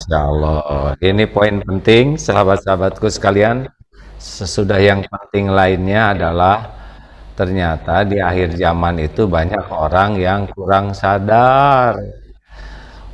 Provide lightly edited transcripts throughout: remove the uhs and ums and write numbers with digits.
Masya Allah. Ini poin penting, sahabat-sahabatku sekalian. Sesudah yang penting lainnya adalah ternyata di akhir zaman itu banyak orang yang kurang sadar.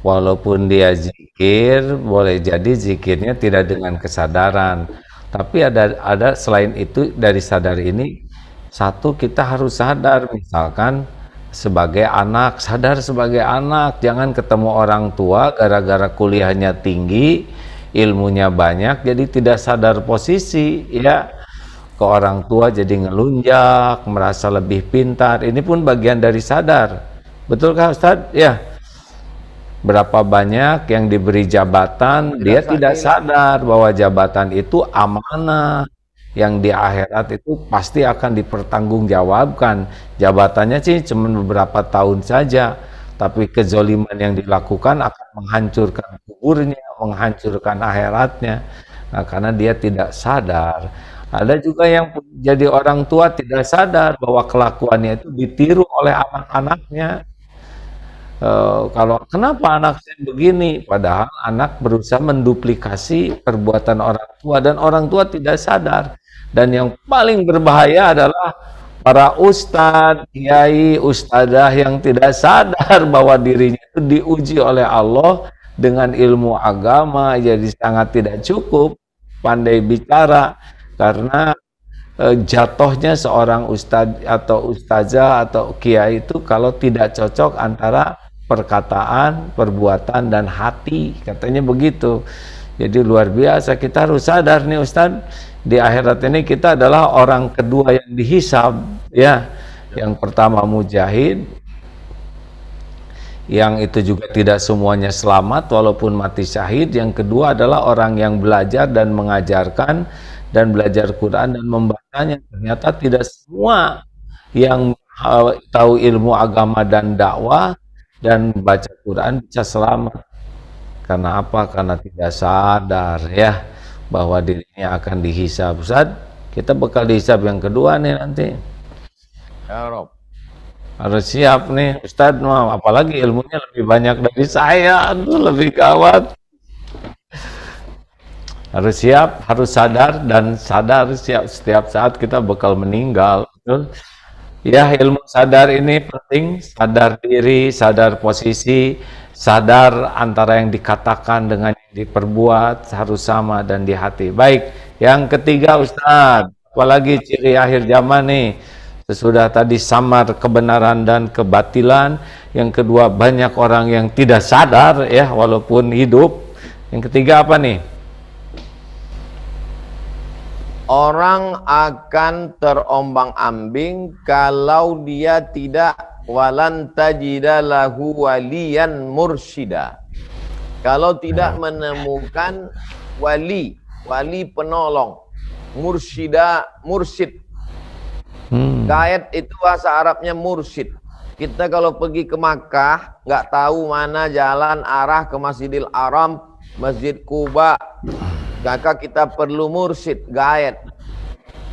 Walaupun dia zikir, boleh jadi zikirnya tidak dengan kesadaran. Tapi ada selain itu dari sadar ini, satu kita harus sadar, misalkan sebagai anak, sadar sebagai anak, jangan ketemu orang tua gara-gara kuliahnya tinggi, ilmunya banyak, jadi tidak sadar posisi, ya. Ke orang tua jadi ngelunjak, merasa lebih pintar. Ini pun bagian dari sadar. Betulkah Ustadz? Ya. Berapa banyak yang diberi jabatan, dia tidak sadar bahwa jabatan itu amanah yang di akhirat itu pasti akan dipertanggungjawabkan. Jabatannya sih cuma beberapa tahun saja, tapi kezoliman yang dilakukan akan menghancurkan kuburnya, menghancurkan akhiratnya. Nah, karena dia tidak sadar. Ada juga yang jadi orang tua tidak sadar bahwa kelakuannya itu ditiru oleh anak-anaknya. Kalau kenapa anak saya begini, padahal anak berusaha menduplikasi perbuatan orang tua dan orang tua tidak sadar. Dan yang paling berbahaya adalah para ustadz, kiai, ustadzah yang tidak sadar bahwa dirinya itu diuji oleh Allah dengan ilmu agama, jadi sangat tidak cukup pandai bicara karena jatuhnya seorang ustadz atau ustazah atau kiai itu kalau tidak cocok antara perkataan, perbuatan, dan hati, katanya begitu. Jadi luar biasa, kita harus sadar nih Ustadz, di akhirat ini kita adalah orang kedua yang dihisab, ya. Yang pertama mujahid, yang itu juga tidak semuanya selamat walaupun mati syahid. Yang kedua adalah orang yang belajar dan mengajarkan dan belajar Quran dan membacanya. Ternyata tidak semua yang tahu ilmu agama dan dakwah dan baca Quran bisa selamat. Karena apa? Karena tidak sadar, ya, bahwa dirinya akan dihisab. Ustaz, kita bakal dihisab yang kedua nih nanti. Ya Rob. Harus siap nih Ustaz, apalagi ilmunya lebih banyak dari saya, aduh, lebih gawat. Harus siap, harus sadar, dan sadar siap setiap saat kita bakal meninggal. Betul? Ya, ilmu sadar ini penting, sadar diri, sadar posisi, sadar antara yang dikatakan dengan yang diperbuat harus sama dan di hati. Baik, yang ketiga Ustadz, apalagi ciri akhir zaman nih, sesudah tadi samar kebenaran dan kebatilan, yang kedua banyak orang yang tidak sadar, ya, walaupun hidup. Yang ketiga apa nih? Orang akan terombang-ambing kalau dia tidak walan tajida lahu waliyan mursyida. Kalau tidak menemukan wali penolong, mursyida, mursyid. Gaib itu bahasa Arabnya mursyid. Kita kalau pergi ke Makkah nggak tahu mana jalan arah ke Masjidil Haram, Masjid Kuba, maka kita perlu mursyid, gaib.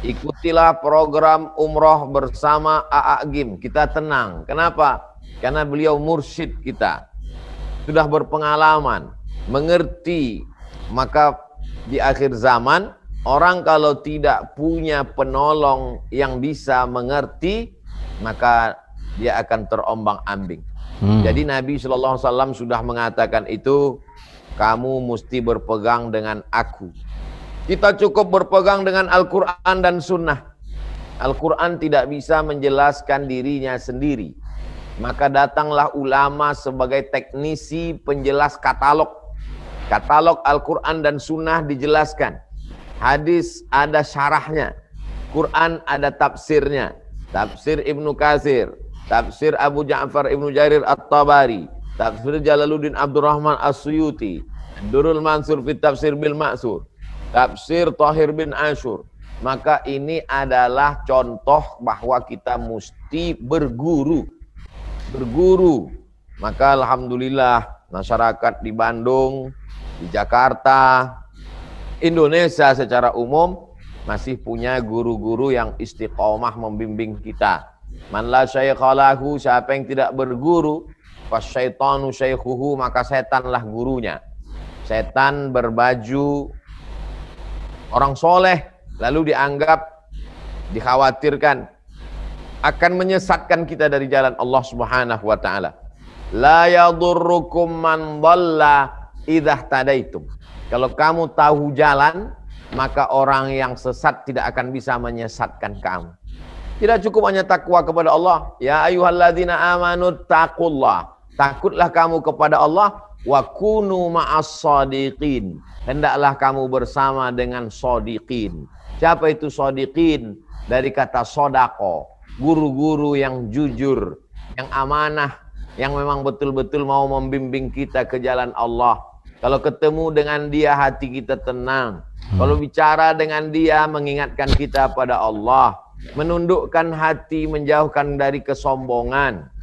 Ikutilah program umroh bersama AA Gim, kita tenang. Kenapa? Karena beliau mursyid kita, sudah berpengalaman, mengerti. Maka di akhir zaman, orang kalau tidak punya penolong yang bisa mengerti, maka dia akan terombang-ambing. Jadi Nabi SAW sudah mengatakan itu, kamu mesti berpegang dengan aku. Kita cukup berpegang dengan Al-Quran dan Sunnah. Al-Quran tidak bisa menjelaskan dirinya sendiri. Maka datanglah ulama sebagai teknisi penjelas katalog. Katalog Al-Quran dan Sunnah dijelaskan. Hadis ada syarahnya. Quran ada tafsirnya. Tafsir Ibnu Katsir, tafsir Abu Ja'far Ibnu Jarir At-Tabari, tafsir Jalaluddin Abdurrahman As-Suyuti, Durrul Mansur fi Tafsir bil Ma'sur, tafsir Tahir bin Ashur. Maka ini adalah contoh bahwa kita mesti berguru. Maka alhamdulillah masyarakat di Bandung, di Jakarta, Indonesia secara umum masih punya guru-guru yang istiqomah membimbing kita. Man la syaikha lahu, siapa yang tidak berguru, fasyaitanu syaikhuhu, maka setanlah gurunya. setan berbaju orang soleh, lalu dianggap, dikhawatirkan akan menyesatkan kita dari jalan Allah Subhanahu wa taala. La yadurrukum man dhalla idza tadaitum. Kalau kamu tahu jalan, maka orang yang sesat tidak akan bisa menyesatkan kamu. Tidak cukup hanya takwa kepada Allah. Ya ayyuhalladzina amanu taqullah. Takutlah kamu kepada Allah. Wa kunu ma'as shadiqin. Hendaklah kamu bersama dengan shadiqin. Siapa itu shadiqin? Dari kata sodako. Guru-guru yang jujur, yang amanah, yang memang betul-betul mau membimbing kita ke jalan Allah. Kalau ketemu dengan dia hati kita tenang. Kalau bicara dengan dia mengingatkan kita pada Allah. Menundukkan hati, menjauhkan dari kesombongan.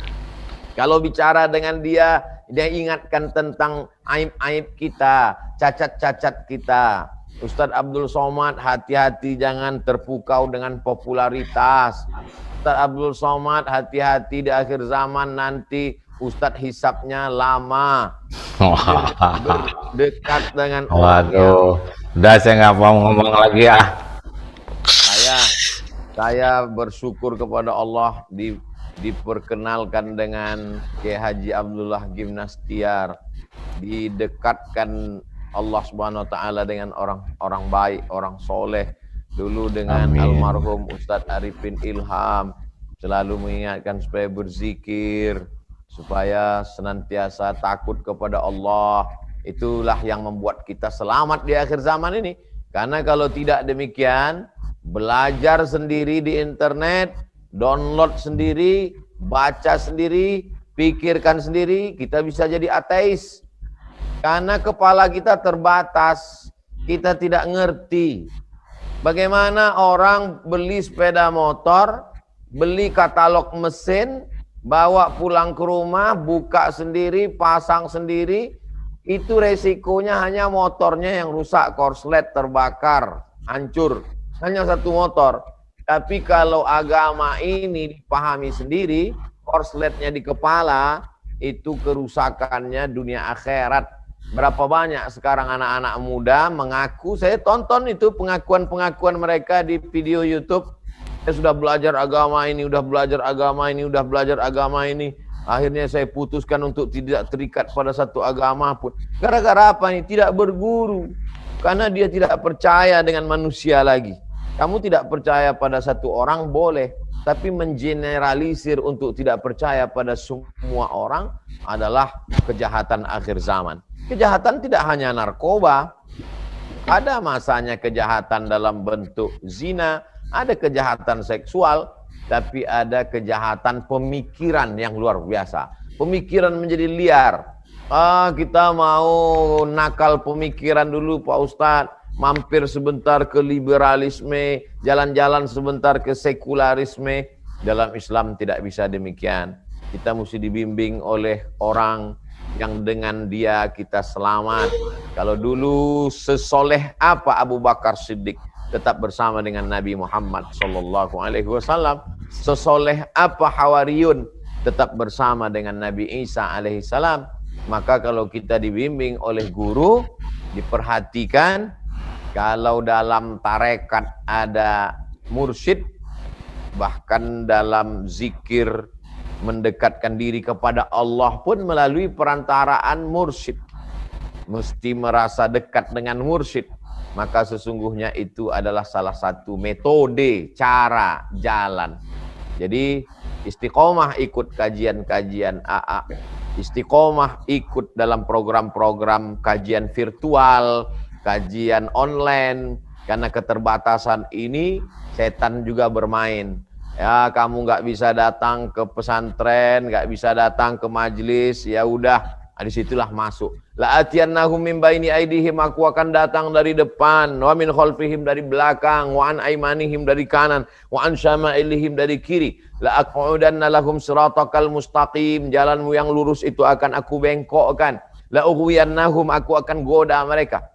Kalau bicara dengan dia, dia ingatkan tentang aib-aib kita, cacat-cacat kita. Ustadz Abdul Somad, hati-hati jangan terpukau dengan popularitas. Ustadz Abdul Somad, hati-hati di akhir zaman nanti Ustadz hisapnya lama. Dekat dengan orang. Waduh, udah saya nggak mau ngomong lagi ya. Saya bersyukur kepada Allah diperkenalkan dengan Kiai Haji Abdullah Gimnastiar, didekatkan Allah Subhanahu wa taala dengan orang baik, orang soleh. Dulu dengan almarhum Ustadz Arifin Ilham, selalu mengingatkan supaya berzikir, supaya senantiasa takut kepada Allah. Itulah yang membuat kita selamat di akhir zaman ini. Karena kalau tidak demikian, belajar sendiri di internet, download sendiri, baca sendiri, pikirkan sendiri, kita bisa jadi ateis. Karena kepala kita terbatas, kita tidak ngerti. Bagaimana orang beli sepeda motor, beli katalog mesin, bawa pulang ke rumah, buka sendiri, pasang sendiri, itu resikonya hanya motornya yang rusak, korslet terbakar, hancur. Hanya satu motor. Tapi kalau agama ini dipahami sendiri, korsletnya di kepala, itu kerusakannya dunia akhirat. Berapa banyak sekarang anak-anak muda mengaku, saya tonton itu pengakuan-pengakuan mereka di video YouTube. Saya sudah belajar agama ini, udah belajar agama ini, udah belajar agama ini. Akhirnya saya putuskan untuk tidak terikat pada satu agama pun. Gara-gara apa nih? Tidak berguru. Karena dia tidak percaya dengan manusia lagi. Kamu tidak percaya pada satu orang boleh, tapi mengeneralisir untuk tidak percaya pada semua orang adalah kejahatan akhir zaman. Kejahatan tidak hanya narkoba, ada masanya kejahatan dalam bentuk zina, ada kejahatan seksual, tapi ada kejahatan pemikiran yang luar biasa. Pemikiran menjadi liar. Kita mau nakal pemikiran dulu Pak Ustadz. Mampir sebentar ke liberalisme, jalan-jalan sebentar ke sekularisme. Dalam Islam tidak bisa demikian. Kita mesti dibimbing oleh orang yang dengan dia kita selamat. Kalau dulu sesoleh apa Abu Bakar Siddiq, tetap bersama dengan Nabi Muhammad SAW. Sesoleh apa Hawariyun, tetap bersama dengan Nabi Isa alaihissalam. Maka kalau kita dibimbing oleh guru, diperhatikan. Kalau dalam tarekat ada mursyid, bahkan dalam zikir mendekatkan diri kepada Allah pun melalui perantaraan mursyid. Mesti merasa dekat dengan mursyid. Maka sesungguhnya itu adalah salah satu metode, cara, jalan. Jadi istiqomah ikut kajian-kajian AA. Istiqomah ikut dalam program-program kajian virtual, kajian online. Karena keterbatasan ini setan juga bermain. Ya, kamu nggak bisa datang ke pesantren, nggak bisa datang ke majelis, ya udah, disitulah masuk. La atiyannahum min baini aidihim, aku akan datang dari depan, wa min khalfihim dari belakang, wa an aimanihim dari kanan, wa an syama'ilihim dari kiri. La aq'udanna lahum siratakal mustaqim, jalanmu yang lurus itu akan aku bengkokkan. La ughwiyannahum, aku akan goda mereka.